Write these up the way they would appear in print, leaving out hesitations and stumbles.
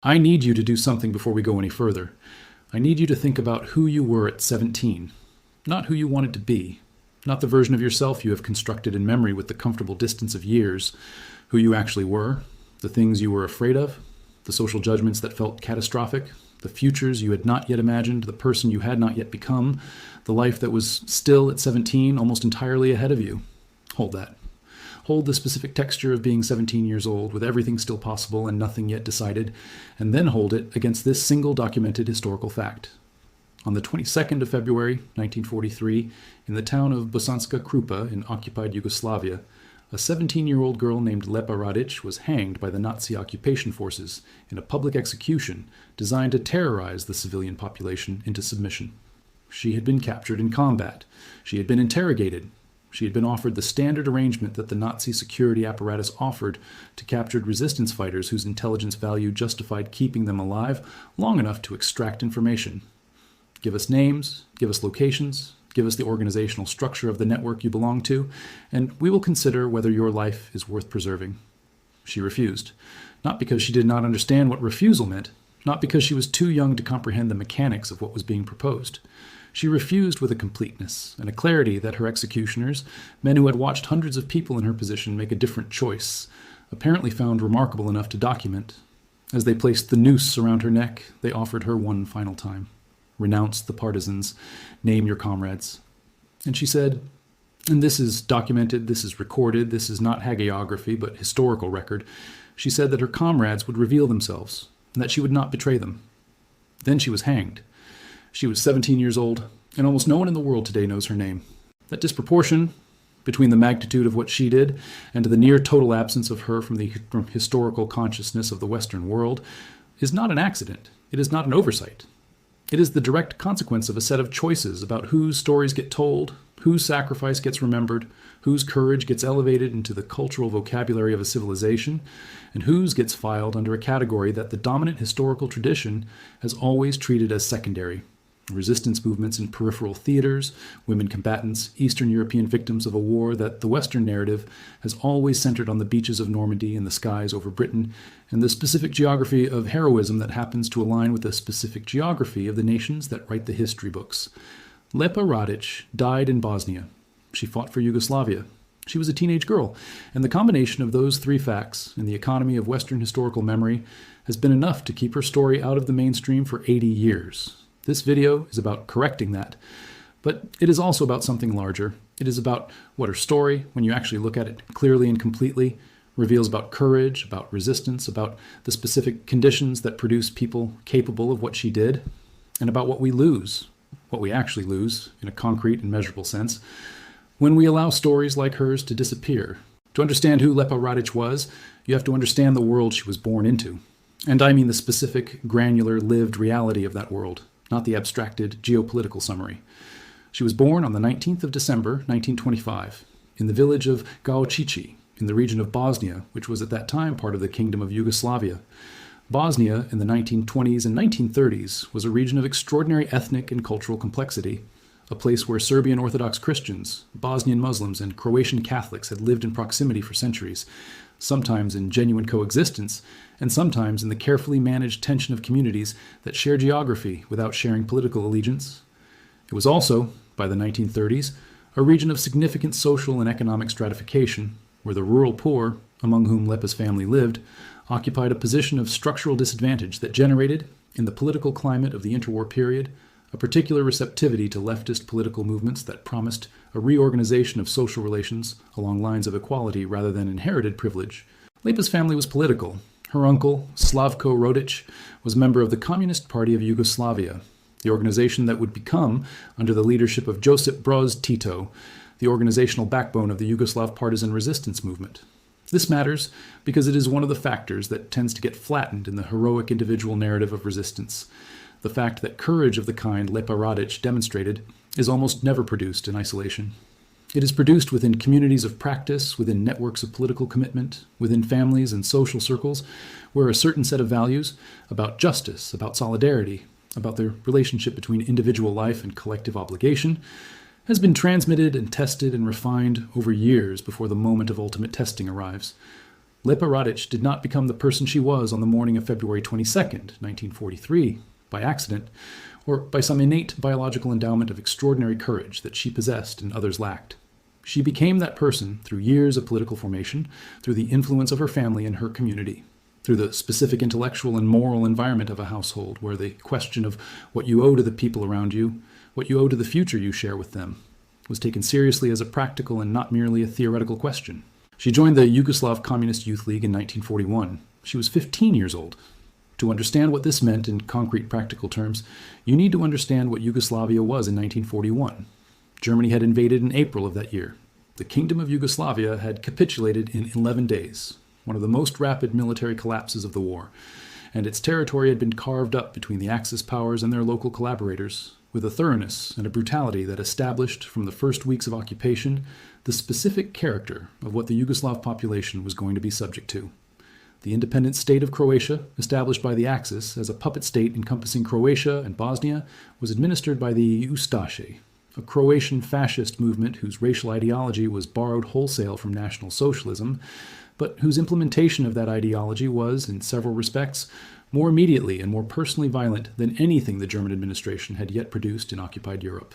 I need you to do something before we go any further. I need you to think about who you were at 17, not who you wanted to be, not the version of yourself you have constructed in memory with the comfortable distance of years, who you actually were, the things you were afraid of, the social judgments that felt catastrophic, the futures you had not yet imagined, the person you had not yet become, the life that was still at 17 almost entirely ahead of you. Hold that. Hold the specific texture of being 17 years old, with everything still possible and nothing yet decided, and then hold it against this single documented historical fact. On the 22nd of February, 1943, in the town of Bosanska Krupa in occupied Yugoslavia, a 17-year-old girl named Lepa Radić was hanged by the Nazi occupation forces in a public execution designed to terrorize the civilian population into submission. She had been captured in combat. She had been interrogated. She had been offered the standard arrangement that the Nazi security apparatus offered to captured resistance fighters whose intelligence value justified keeping them alive long enough to extract information. Give us names, give us locations, give us the organizational structure of the network you belong to, and we will consider whether your life is worth preserving. She refused, not because she did not understand what refusal meant, not because she was too young to comprehend the mechanics of what was being proposed. She refused with a completeness and a clarity that her executioners, men who had watched hundreds of people in her position make a different choice, apparently found remarkable enough to document. As they placed the noose around her neck, they offered her one final time. Renounce the partisans, name your comrades. And she said, and this is documented, this is recorded, this is not hagiography, but historical record, she said that her comrades would reveal themselves, and that she would not betray them. Then she was hanged. She was 17 years old, and almost no one in the world today knows her name. That disproportion between the magnitude of what she did and the near total absence of her from the historical consciousness of the Western world is not an accident. It is not an oversight. It is the direct consequence of a set of choices about whose stories get told, whose sacrifice gets remembered, whose courage gets elevated into the cultural vocabulary of a civilization, and whose gets filed under a category that the dominant historical tradition has always treated as secondary. Resistance movements in peripheral theaters, women combatants, Eastern European victims of a war that the Western narrative has always centered on the beaches of Normandy and the skies over Britain, and the specific geography of heroism that happens to align with the specific geography of the nations that write the history books. Lepa Radić died in Bosnia. She fought for Yugoslavia. She was a teenage girl, and the combination of those three facts in the economy of Western historical memory has been enough to keep her story out of the mainstream for 80 years. This video is about correcting that, but it is also about something larger. It is about what her story, when you actually look at it clearly and completely, reveals about courage, about resistance, about the specific conditions that produce people capable of what she did, and about what we lose, what we actually lose in a concrete and measurable sense, when we allow stories like hers to disappear. To understand who Lepa Radić was, you have to understand the world she was born into. And I mean the specific, granular, lived reality of that world, not the abstracted geopolitical summary. She was born on the 19th of December, 1925, in the village of Gaučići, in the region of Bosnia, which was at that time part of the Kingdom of Yugoslavia. Bosnia, in the 1920s and 1930s, was a region of extraordinary ethnic and cultural complexity, a place where Serbian Orthodox Christians, Bosnian Muslims, and Croatian Catholics had lived in proximity for centuries, sometimes in genuine coexistence, and sometimes in the carefully managed tension of communities that share geography without sharing political allegiance. It was also, by the 1930s, a region of significant social and economic stratification, where the rural poor, among whom Lepa's family lived, occupied a position of structural disadvantage that generated, in the political climate of the interwar period, a particular receptivity to leftist political movements that promised a reorganization of social relations along lines of equality rather than inherited privilege. Lepa's family was political. Her uncle, Slavko Radić, was a member of the Communist Party of Yugoslavia, the organization that would become, under the leadership of Josip Broz Tito, the organizational backbone of the Yugoslav Partisan resistance movement. This matters because it is one of the factors that tends to get flattened in the heroic individual narrative of resistance. The fact that courage of the kind Lepa Radić demonstrated is almost never produced in isolation. It is produced within communities of practice, within networks of political commitment, within families and social circles, where a certain set of values about justice, about solidarity, about the relationship between individual life and collective obligation, has been transmitted and tested and refined over years before the moment of ultimate testing arrives. Lepa Radić did not become the person she was on the morning of February 22nd, 1943, by accident, or by some innate biological endowment of extraordinary courage that she possessed and others lacked. She became that person through years of political formation, through the influence of her family and her community, through the specific intellectual and moral environment of a household where the question of what you owe to the people around you, what you owe to the future you share with them, was taken seriously as a practical and not merely a theoretical question. She joined the Yugoslav Communist Youth League in 1941. She was 15 years old. To understand what this meant in concrete practical terms, you need to understand what Yugoslavia was in 1941. Germany had invaded in April of that year. The Kingdom of Yugoslavia had capitulated in 11 days, one of the most rapid military collapses of the war, and its territory had been carved up between the Axis powers and their local collaborators, with a thoroughness and a brutality that established from the first weeks of occupation the specific character of what the Yugoslav population was going to be subject to. The independent state of Croatia, established by the Axis as a puppet state encompassing Croatia and Bosnia, was administered by the Ustaše, a Croatian fascist movement whose racial ideology was borrowed wholesale from National Socialism, but whose implementation of that ideology was, in several respects, more immediately and more personally violent than anything the German administration had yet produced in occupied Europe.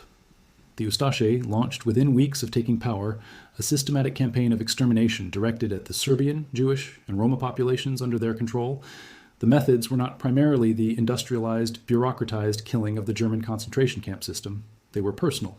The Ustaše launched within weeks of taking power a systematic campaign of extermination directed at the Serbian, Jewish, and Roma populations under their control. The methods were not primarily the industrialized, bureaucratized killing of the German concentration camp system. They were personal: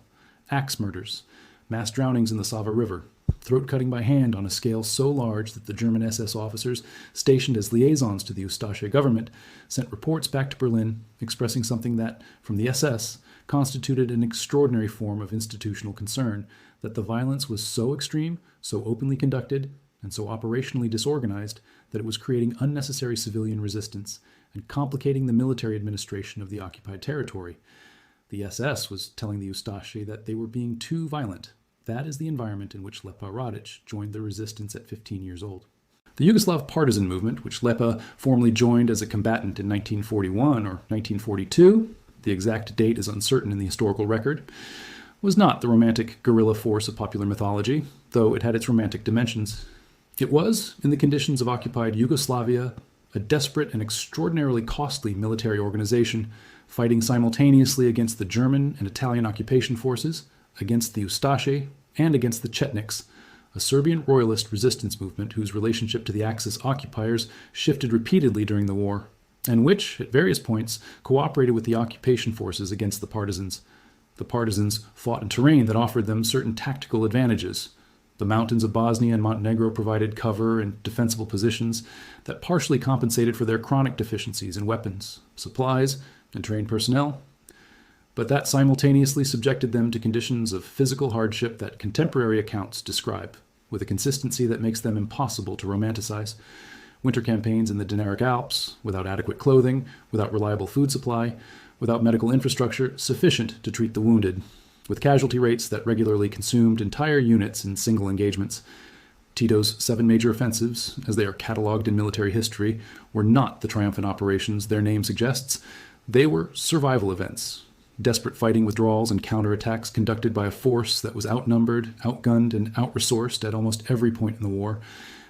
axe murders, mass drownings in the Sava River, throat cutting by hand on a scale so large that the German SS officers stationed as liaisons to the Ustaše government sent reports back to Berlin expressing something that, from the SS, constituted an extraordinary form of institutional concern, that the violence was so extreme, so openly conducted, and so operationally disorganized that it was creating unnecessary civilian resistance and complicating the military administration of the occupied territory. The SS was telling the Ustaše that they were being too violent. That is the environment in which Lepa Radić joined the resistance at 15 years old. The Yugoslav Partisan movement, which Lepa formally joined as a combatant in 1941 or 1942, the exact date is uncertain in the historical record, was not the romantic guerrilla force of popular mythology, though it had its romantic dimensions. It was, in the conditions of occupied Yugoslavia, a desperate and extraordinarily costly military organization fighting simultaneously against the German and Italian occupation forces, against the Ustaše, and against the Chetniks, a Serbian royalist resistance movement whose relationship to the Axis occupiers shifted repeatedly during the war, and which, at various points, cooperated with the occupation forces against the partisans. The partisans fought in terrain that offered them certain tactical advantages. The mountains of Bosnia and Montenegro provided cover and defensible positions that partially compensated for their chronic deficiencies in weapons, supplies, and trained personnel, but that simultaneously subjected them to conditions of physical hardship that contemporary accounts describe, with a consistency that makes them impossible to romanticize. Winter campaigns in the Dinaric Alps, without adequate clothing, without reliable food supply, without medical infrastructure sufficient to treat the wounded, with casualty rates that regularly consumed entire units in single engagements. Tito's 7 major offensives, as they are catalogued in military history, were not the triumphant operations their name suggests. They were survival events, desperate fighting withdrawals and counterattacks conducted by a force that was outnumbered, outgunned, and outresourced at almost every point in the war,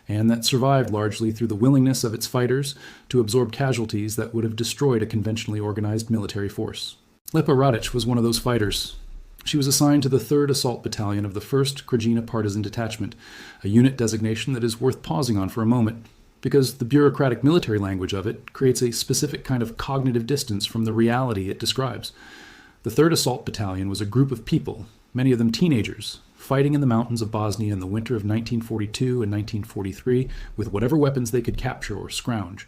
and that survived largely through the willingness of its fighters to absorb casualties that would have destroyed a conventionally organized military force. Lepa Radić was one of those fighters. She was assigned to the 3rd Assault Battalion of the 1st Krajina Partisan Detachment, a unit designation that is worth pausing on for a moment, because the bureaucratic military language of it creates a specific kind of cognitive distance from the reality it describes. The 3rd Assault Battalion was a group of people, many of them teenagers, fighting in the mountains of Bosnia in the winter of 1942 and 1943 with whatever weapons they could capture or scrounge,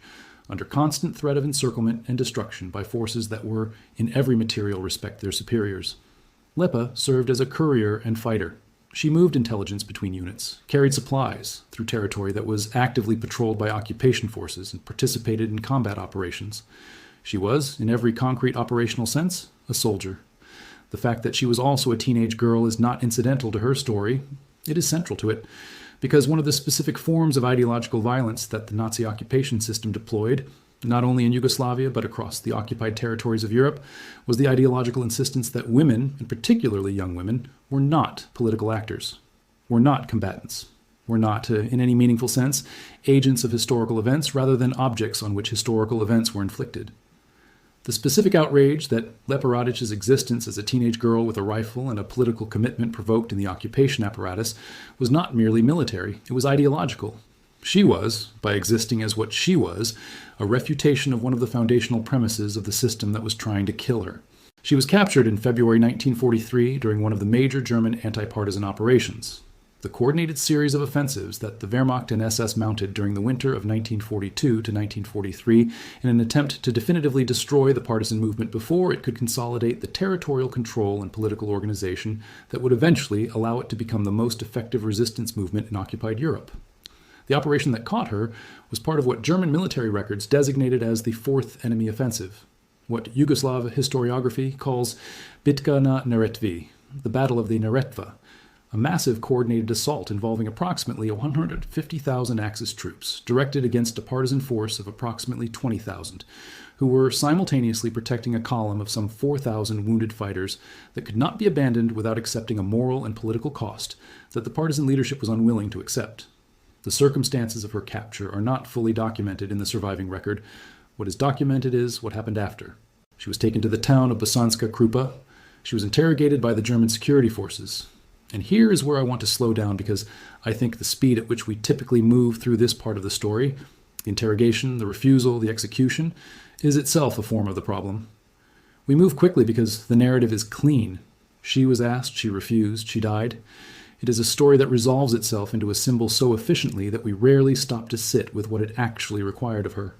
under constant threat of encirclement and destruction by forces that were, in every material respect, their superiors. Lepa served as a courier and fighter. She moved intelligence between units, carried supplies through territory that was actively patrolled by occupation forces, and participated in combat operations. She was, in every concrete operational sense, a soldier. The fact that she was also a teenage girl is not incidental to her story. It is central to it, because one of the specific forms of ideological violence that the Nazi occupation system deployed, not only in Yugoslavia but across the occupied territories of Europe, was the ideological insistence that women, and particularly young women, were not political actors, were not combatants. were not, in any meaningful sense, agents of historical events rather than objects on which historical events were inflicted. The specific outrage that Lepa Radic's existence as a teenage girl with a rifle and a political commitment provoked in the occupation apparatus was not merely military, it was ideological. She was, by existing as what she was, a refutation of one of the foundational premises of the system that was trying to kill her. She was captured in February 1943 during one of the major German anti-partisan operations, the coordinated series of offensives that the Wehrmacht and SS mounted during the winter of 1942 to 1943 in an attempt to definitively destroy the partisan movement before it could consolidate the territorial control and political organization that would eventually allow it to become the most effective resistance movement in occupied Europe. The operation that caught her was part of what German military records designated as the Fourth Enemy Offensive, what Yugoslav historiography calls Bitka na Neretvi, the Battle of the Neretva, a massive coordinated assault involving approximately 150,000 Axis troops, directed against a partisan force of approximately 20,000, who were simultaneously protecting a column of some 4,000 wounded fighters that could not be abandoned without accepting a moral and political cost that the partisan leadership was unwilling to accept. The circumstances of her capture are not fully documented in the surviving record. What is documented is what happened after. She was taken to the town of Bosanska Krupa. She was interrogated by the German security forces. And here is where I want to slow down because I think the speed at which we typically move through this part of the story, the interrogation, the refusal, the execution, is itself a form of the problem. We move quickly because the narrative is clean. She was asked, she refused, she died. It is a story that resolves itself into a symbol so efficiently that we rarely stop to sit with what it actually required of her.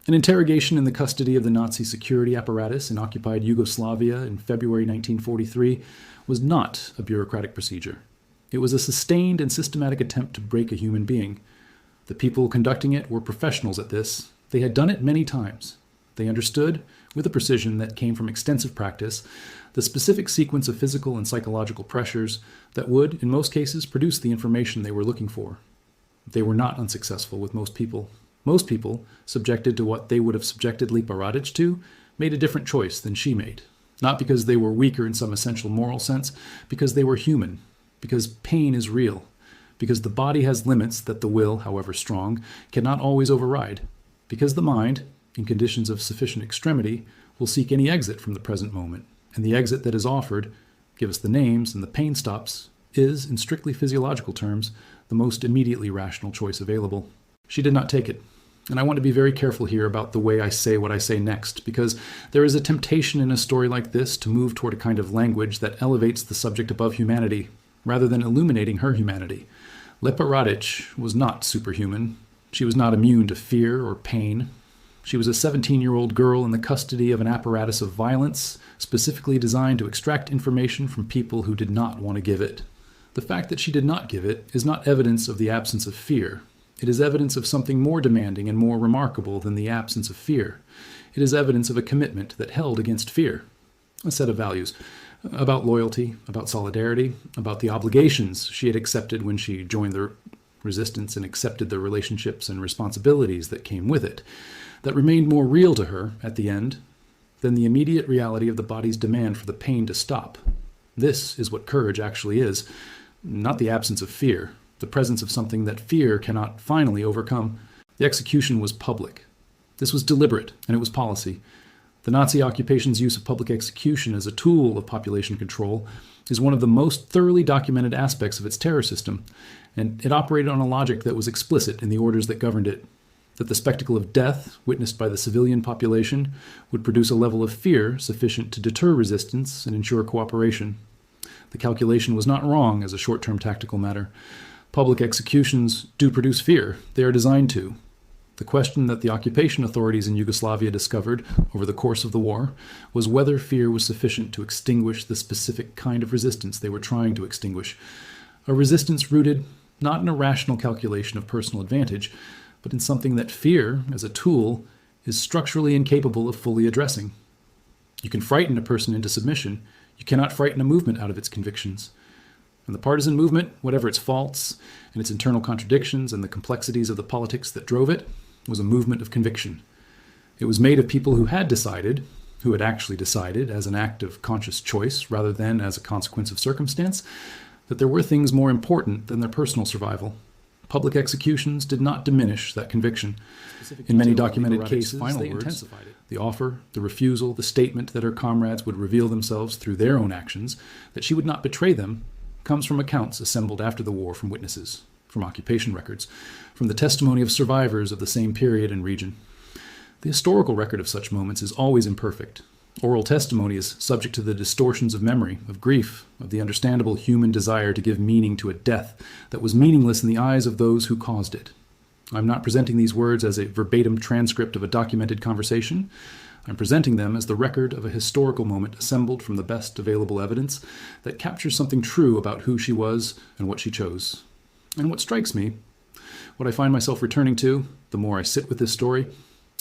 An interrogation in the custody of the Nazi security apparatus in occupied Yugoslavia in February 1943 was not a bureaucratic procedure. It was a sustained and systematic attempt to break a human being. The people conducting it were professionals at this. They had done it many times. They understood, with a precision that came from extensive practice, the specific sequence of physical and psychological pressures that would, in most cases, produce the information they were looking for. They were not unsuccessful with most people. Most people, subjected to what they would have subjected Lepa Radić to, made a different choice than she made. Not because they were weaker in some essential moral sense, because they were human, because pain is real, because the body has limits that the will, however strong, cannot always override, because the mind, in conditions of sufficient extremity, will seek any exit from the present moment, and the exit that is offered, give us the names and the pain stops, is, in strictly physiological terms, the most immediately rational choice available. She did not take it. And I want to be very careful here about the way I say what I say next, because there is a temptation in a story like this to move toward a kind of language that elevates the subject above humanity, rather than illuminating her humanity. Lepa Radić was not superhuman. She was not immune to fear or pain. She was a 17-year-old girl in the custody of an apparatus of violence, specifically designed to extract information from people who did not want to give it. The fact that she did not give it is not evidence of the absence of fear. It is evidence of something more demanding and more remarkable than the absence of fear. It is evidence of a commitment that held against fear, a set of values, about loyalty, about solidarity, about the obligations she had accepted when she joined the resistance and accepted the relationships and responsibilities that came with it, that remained more real to her at the end than the immediate reality of the body's demand for the pain to stop. This is what courage actually is, not the absence of fear, the presence of something that fear cannot finally overcome. The execution was public. This was deliberate, and it was policy. The Nazi occupation's use of public execution as a tool of population control is one of the most thoroughly documented aspects of its terror system, and it operated on a logic that was explicit in the orders that governed it, that the spectacle of death witnessed by the civilian population would produce a level of fear sufficient to deter resistance and ensure cooperation. The calculation was not wrong as a short-term tactical matter. Public executions do produce fear. They are designed to. The question that the occupation authorities in Yugoslavia discovered over the course of the war was whether fear was sufficient to extinguish the specific kind of resistance they were trying to extinguish. A resistance rooted not in a rational calculation of personal advantage, but in something that fear, as a tool, is structurally incapable of fully addressing. You can frighten a person into submission. You cannot frighten a movement out of its convictions. And the partisan movement, whatever its faults and its internal contradictions and the complexities of the politics that drove it, was a movement of conviction. It was made of people who had decided, who had actually decided as an act of conscious choice rather than as a consequence of circumstance, that there were things more important than their personal survival. Public executions did not diminish that conviction. In many documented cases, they intensified it. The offer, the refusal, the statement that her comrades would reveal themselves through their own actions, that she would not betray them, comes from accounts assembled after the war from witnesses, from occupation records, from the testimony of survivors of the same period and region. The historical record of such moments is always imperfect. Oral testimony is subject to the distortions of memory, of grief, of the understandable human desire to give meaning to a death that was meaningless in the eyes of those who caused it. I'm not presenting these words as a verbatim transcript of a documented conversation. I'm presenting them as the record of a historical moment assembled from the best available evidence that captures something true about who she was and what she chose. And what strikes me, what I find myself returning to, the more I sit with this story,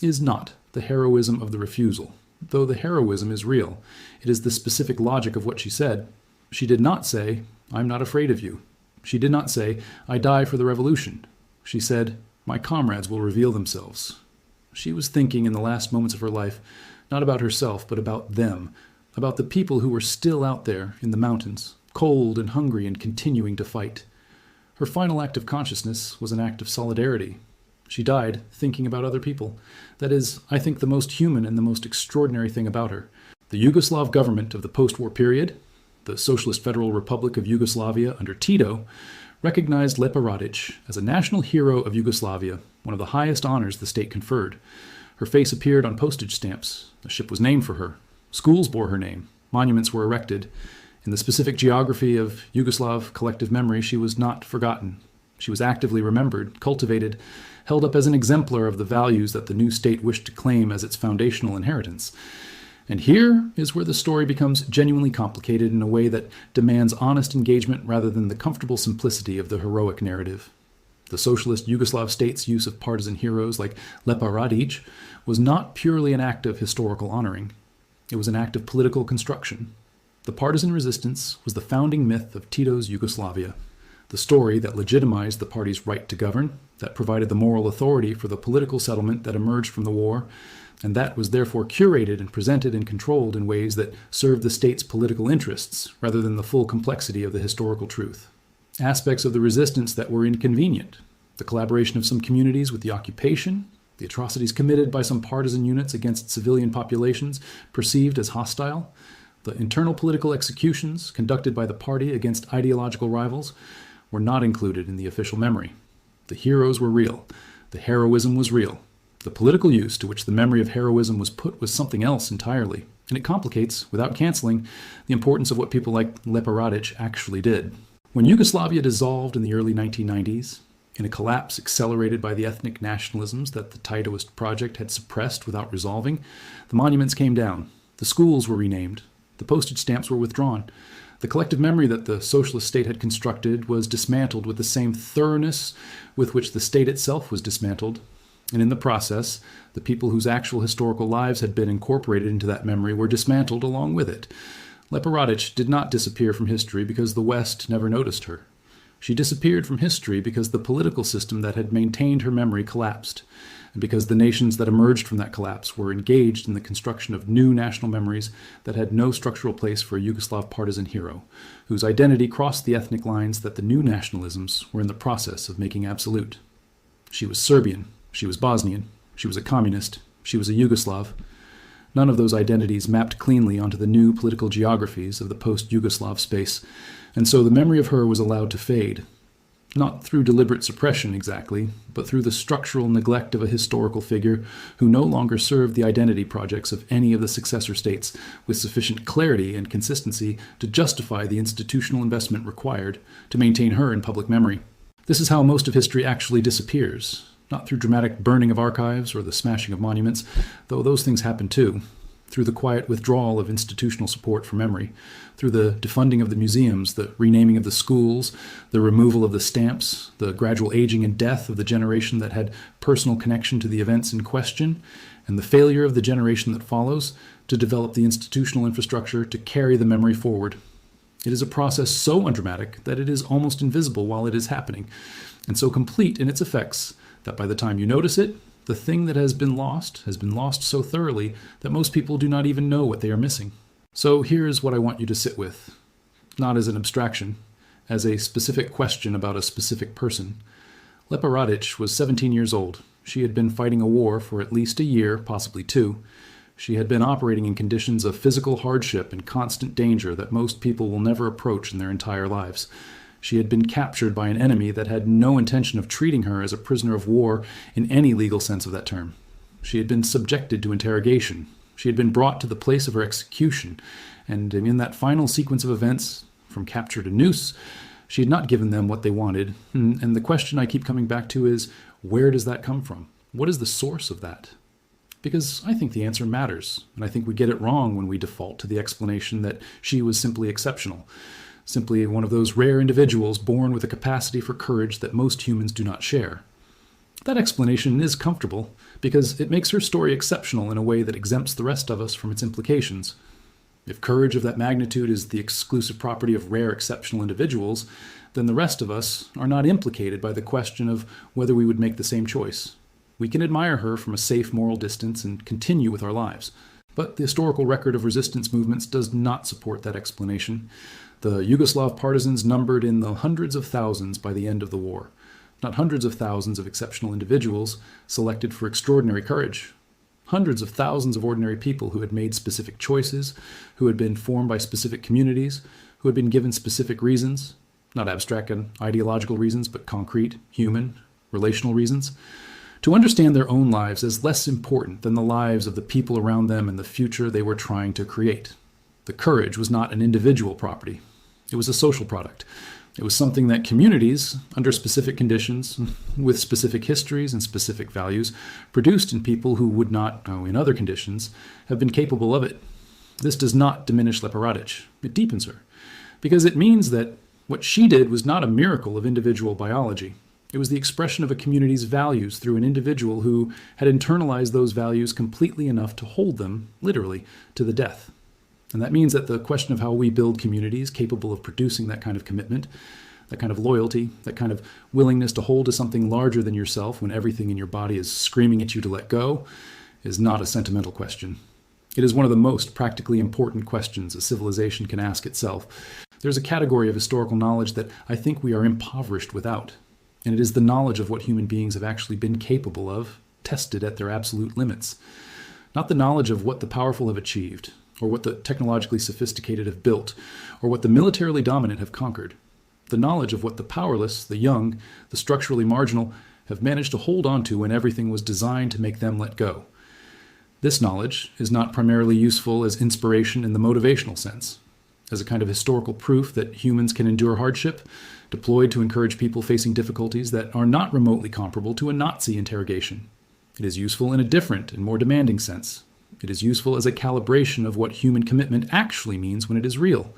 is not the heroism of the refusal. Though the heroism is real, it is the specific logic of what she said. She did not say, "I'm not afraid of you." She did not say, "I die for the revolution." She said, "My comrades will reveal themselves." She was thinking in the last moments of her life, not about herself, but about them, about the people who were still out there in the mountains, cold and hungry and continuing to fight. Her final act of consciousness was an act of solidarity. She died thinking about other people. That is, I think, the most human and the most extraordinary thing about her. The Yugoslav government of the post-war period, the Socialist Federal Republic of Yugoslavia under Tito, recognized Lepa Radić as a national hero of Yugoslavia, one of the highest honors the state conferred. Her face appeared on postage stamps. A ship was named for her. Schools bore her name. Monuments were erected. In the specific geography of Yugoslav collective memory, she was not forgotten. She was actively remembered, cultivated, held up as an exemplar of the values that the new state wished to claim as its foundational inheritance. And here is where the story becomes genuinely complicated in a way that demands honest engagement rather than the comfortable simplicity of the heroic narrative. The socialist Yugoslav state's use of partisan heroes like Lepa Radić was not purely an act of historical honoring. It was an act of political construction. The partisan resistance was the founding myth of Tito's Yugoslavia, the story that legitimized the party's right to govern, that provided the moral authority for the political settlement that emerged from the war, and that was therefore curated and presented and controlled in ways that served the state's political interests rather than the full complexity of the historical truth. Aspects of the resistance that were inconvenient, the collaboration of some communities with the occupation, the atrocities committed by some partisan units against civilian populations perceived as hostile, the internal political executions conducted by the party against ideological rivals were not included in the official memory. The heroes were real. The heroism was real. The political use to which the memory of heroism was put was something else entirely, and it complicates, without canceling, the importance of what people like Lepa Radić actually did. When Yugoslavia dissolved in the early 1990s, in a collapse accelerated by the ethnic nationalisms that the Titoist project had suppressed without resolving, the monuments came down, the schools were renamed, the postage stamps were withdrawn. The collective memory that the socialist state had constructed was dismantled with the same thoroughness with which the state itself was dismantled. And in the process, the people whose actual historical lives had been incorporated into that memory were dismantled along with it. Lepa Radić did not disappear from history because the West never noticed her. She disappeared from history because the political system that had maintained her memory collapsed, and because the nations that emerged from that collapse were engaged in the construction of new national memories that had no structural place for a Yugoslav partisan hero, whose identity crossed the ethnic lines that the new nationalisms were in the process of making absolute. She was Serbian, she was Bosnian, she was a communist, she was a Yugoslav. None of those identities mapped cleanly onto the new political geographies of the post-Yugoslav space, and so the memory of her was allowed to fade. Not through deliberate suppression exactly, but through the structural neglect of a historical figure who no longer served the identity projects of any of the successor states with sufficient clarity and consistency to justify the institutional investment required to maintain her in public memory. This is how most of history actually disappears, not through dramatic burning of archives or the smashing of monuments, though those things happen too, through the quiet withdrawal of institutional support for memory, through the defunding of the museums, the renaming of the schools, the removal of the stamps, the gradual aging and death of the generation that had personal connection to the events in question, and the failure of the generation that follows to develop the institutional infrastructure to carry the memory forward. It is a process so undramatic that it is almost invisible while it is happening, and so complete in its effects that by the time you notice it, the thing that has been lost so thoroughly that most people do not even know what they are missing. So here is what I want you to sit with, not as an abstraction, as a specific question about a specific person. Lepa Radić was 17 years old. She had been fighting a war for at least a year, possibly 2. She had been operating in conditions of physical hardship and constant danger that most people will never approach in their entire lives. She had been captured by an enemy that had no intention of treating her as a prisoner of war in any legal sense of that term. She had been subjected to interrogation. She had been brought to the place of her execution, and in that final sequence of events, from capture to noose, she had not given them what they wanted. And the question I keep coming back to is, where does that come from? What is the source of that? Because I think the answer matters, and I think we get it wrong when we default to the explanation that she was simply exceptional, simply one of those rare individuals born with a capacity for courage that most humans do not share. That explanation is comfortable, because it makes her story exceptional in a way that exempts the rest of us from its implications. If courage of that magnitude is the exclusive property of rare, exceptional individuals, then the rest of us are not implicated by the question of whether we would make the same choice. We can admire her from a safe moral distance and continue with our lives. But the historical record of resistance movements does not support that explanation. The Yugoslav partisans numbered in the hundreds of thousands by the end of the war, not hundreds of thousands of exceptional individuals selected for extraordinary courage. Hundreds of thousands of ordinary people who had made specific choices, who had been formed by specific communities, who had been given specific reasons, not abstract and ideological reasons, but concrete, human, relational reasons, to understand their own lives as less important than the lives of the people around them and the future they were trying to create. The courage was not an individual property. It was a social product. It was something that communities, under specific conditions, with specific histories and specific values, produced in people who would not, in other conditions, have been capable of it. This does not diminish Lepa Radić. It deepens her, because it means that what she did was not a miracle of individual biology. It was the expression of a community's values through an individual who had internalized those values completely enough to hold them, literally, to the death. And that means that the question of how we build communities capable of producing that kind of commitment, that kind of loyalty, that kind of willingness to hold to something larger than yourself when everything in your body is screaming at you to let go, is not a sentimental question. It is one of the most practically important questions a civilization can ask itself. There's a category of historical knowledge that I think we are impoverished without, and it is the knowledge of what human beings have actually been capable of, tested at their absolute limits. Not the knowledge of what the powerful have achieved, or what the technologically sophisticated have built, or what the militarily dominant have conquered. The knowledge of what the powerless, the young, the structurally marginal have managed to hold on to when everything was designed to make them let go. This knowledge is not primarily useful as inspiration in the motivational sense, as a kind of historical proof that humans can endure hardship, deployed to encourage people facing difficulties that are not remotely comparable to a Nazi interrogation. It is useful in a different and more demanding sense. It is useful as a calibration of what human commitment actually means when it is real.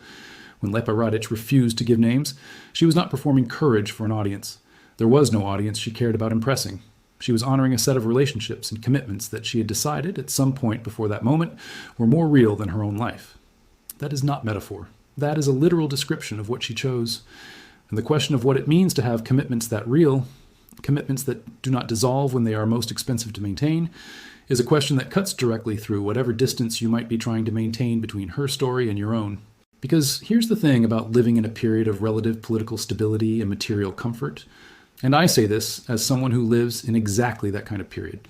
When Lepa Radić refused to give names, she was not performing courage for an audience. There was no audience she cared about impressing. She was honoring a set of relationships and commitments that she had decided at some point before that moment were more real than her own life. That is not metaphor. That is a literal description of what she chose. And the question of what it means to have commitments that real, commitments that do not dissolve when they are most expensive to maintain, is a question that cuts directly through whatever distance you might be trying to maintain between her story and your own. Because here's the thing about living in a period of relative political stability and material comfort, and I say this as someone who lives in exactly that kind of period.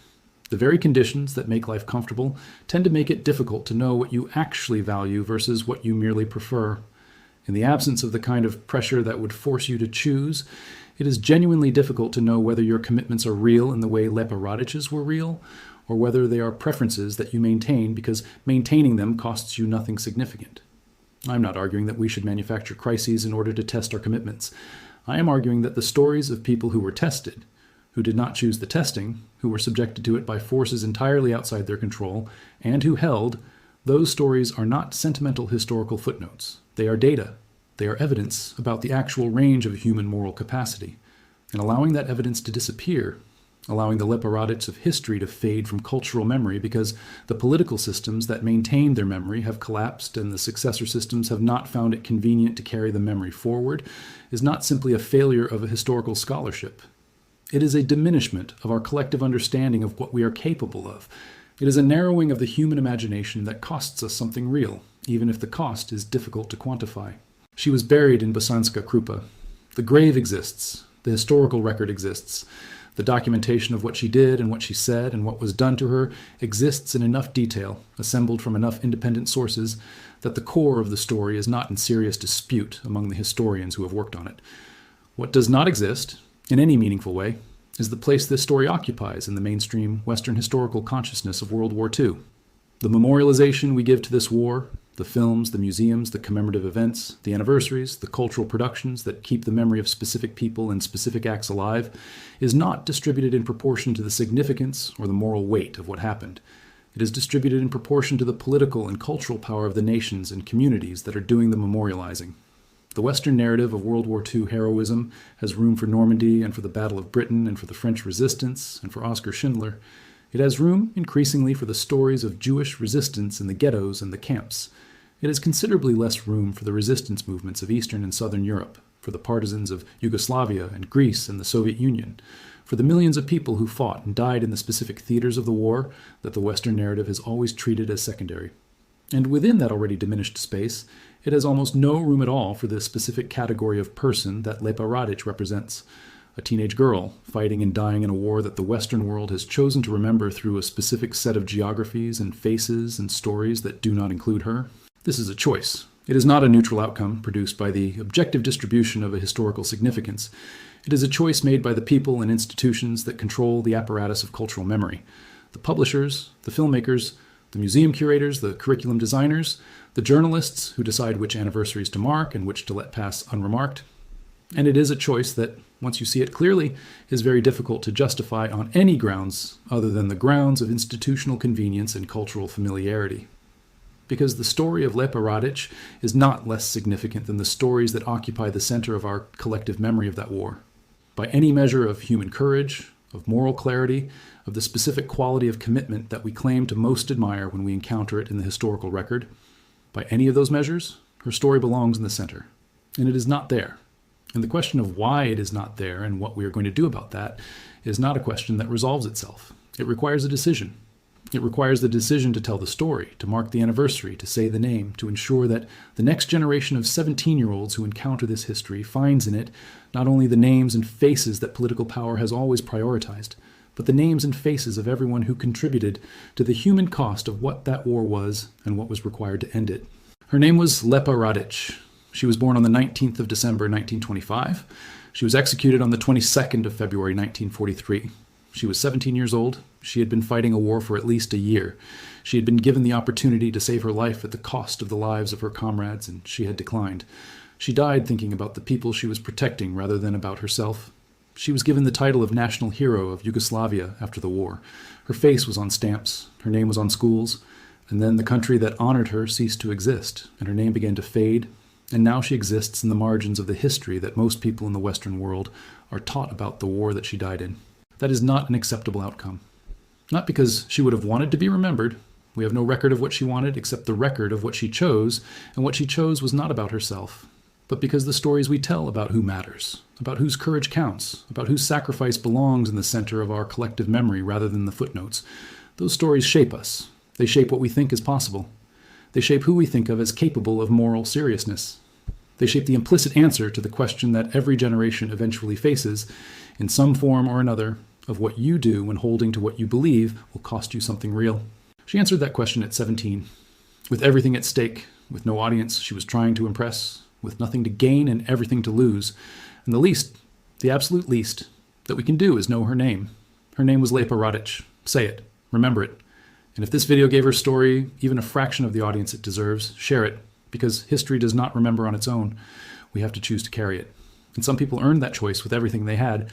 The very conditions that make life comfortable tend to make it difficult to know what you actually value versus what you merely prefer. In the absence of the kind of pressure that would force you to choose, it is genuinely difficult to know whether your commitments are real in the way Lepa Radić's were real, or whether they are preferences that you maintain because maintaining them costs you nothing significant. I'm not arguing that we should manufacture crises in order to test our commitments. I am arguing that the stories of people who were tested, who did not choose the testing, who were subjected to it by forces entirely outside their control, and who held, those stories are not sentimental historical footnotes. They are data. They are evidence about the actual range of human moral capacity. And allowing that evidence to disappear, allowing the Lepa Radić of history to fade from cultural memory because the political systems that maintained their memory have collapsed and the successor systems have not found it convenient to carry the memory forward, is not simply a failure of a historical scholarship. It is a diminishment of our collective understanding of what we are capable of. It is a narrowing of the human imagination that costs us something real, even if the cost is difficult to quantify. She was buried in Bosanska Krupa. The grave exists. The historical record exists. The documentation of what she did and what she said and what was done to her exists in enough detail, assembled from enough independent sources, that the core of the story is not in serious dispute among the historians who have worked on it. What does not exist, in any meaningful way, is the place this story occupies in the mainstream Western historical consciousness of World War II. The memorialization we give to this war, the films, the museums, the commemorative events, the anniversaries, the cultural productions that keep the memory of specific people and specific acts alive, is not distributed in proportion to the significance or the moral weight of what happened. It is distributed in proportion to the political and cultural power of the nations and communities that are doing the memorializing. The Western narrative of World War II heroism has room for Normandy and for the Battle of Britain and for the French resistance and for Oskar Schindler. It has room, increasingly, for the stories of Jewish resistance in the ghettos and the camps. It has considerably less room for the resistance movements of Eastern and Southern Europe, for the partisans of Yugoslavia and Greece and the Soviet Union, for the millions of people who fought and died in the specific theaters of the war that the Western narrative has always treated as secondary. And within that already diminished space, it has almost no room at all for the specific category of person that Lepa Radić represents, a teenage girl fighting and dying in a war that the Western world has chosen to remember through a specific set of geographies and faces and stories that do not include her. This is a choice. It is not a neutral outcome produced by the objective distribution of a historical significance. It is a choice made by the people and institutions that control the apparatus of cultural memory. The publishers, the filmmakers, the museum curators, the curriculum designers, the journalists who decide which anniversaries to mark and which to let pass unremarked. And it is a choice that, once you see it clearly, is very difficult to justify on any grounds other than the grounds of institutional convenience and cultural familiarity. Because the story of Lepa Radić is not less significant than the stories that occupy the center of our collective memory of that war. By any measure of human courage, of moral clarity, of the specific quality of commitment that we claim to most admire when we encounter it in the historical record, by any of those measures, her story belongs in the center. And it is not there. And the question of why it is not there and what we are going to do about that is not a question that resolves itself. It requires a decision. It requires the decision to tell the story, to mark the anniversary, to say the name, to ensure that the next generation of 17-year-olds who encounter this history finds in it not only the names and faces that political power has always prioritized, but the names and faces of everyone who contributed to the human cost of what that war was and what was required to end it. Her name was Lepa Radić. She was born on the 19th of December, 1925. She was executed on the 22nd of February, 1943. She was 17 years old. She had been fighting a war for at least a year. She had been given the opportunity to save her life at the cost of the lives of her comrades, and she had declined. She died thinking about the people she was protecting rather than about herself. She was given the title of National Hero of Yugoslavia after the war. Her face was on stamps, her name was on schools, and then the country that honored her ceased to exist, and her name began to fade, and now she exists in the margins of the history that most people in the Western world are taught about the war that she died in. That is not an acceptable outcome. Not because she would have wanted to be remembered. We have no record of what she wanted except the record of what she chose, and what she chose was not about herself, but because the stories we tell about who matters, about whose courage counts, about whose sacrifice belongs in the center of our collective memory rather than the footnotes, those stories shape us. They shape what we think is possible. They shape who we think of as capable of moral seriousness. They shape the implicit answer to the question that every generation eventually faces, in some form or another, of what you do when holding to what you believe will cost you something real. She answered that question at 17. With everything at stake, with no audience she was trying to impress, with nothing to gain and everything to lose, and the least, the absolute least, that we can do is know her name. Her name was Lepa Radić. Say it. Remember it. And if this video gave her story even a fraction of the audience it deserves, share it, because history does not remember on its own. We have to choose to carry it. And some people earned that choice with everything they had.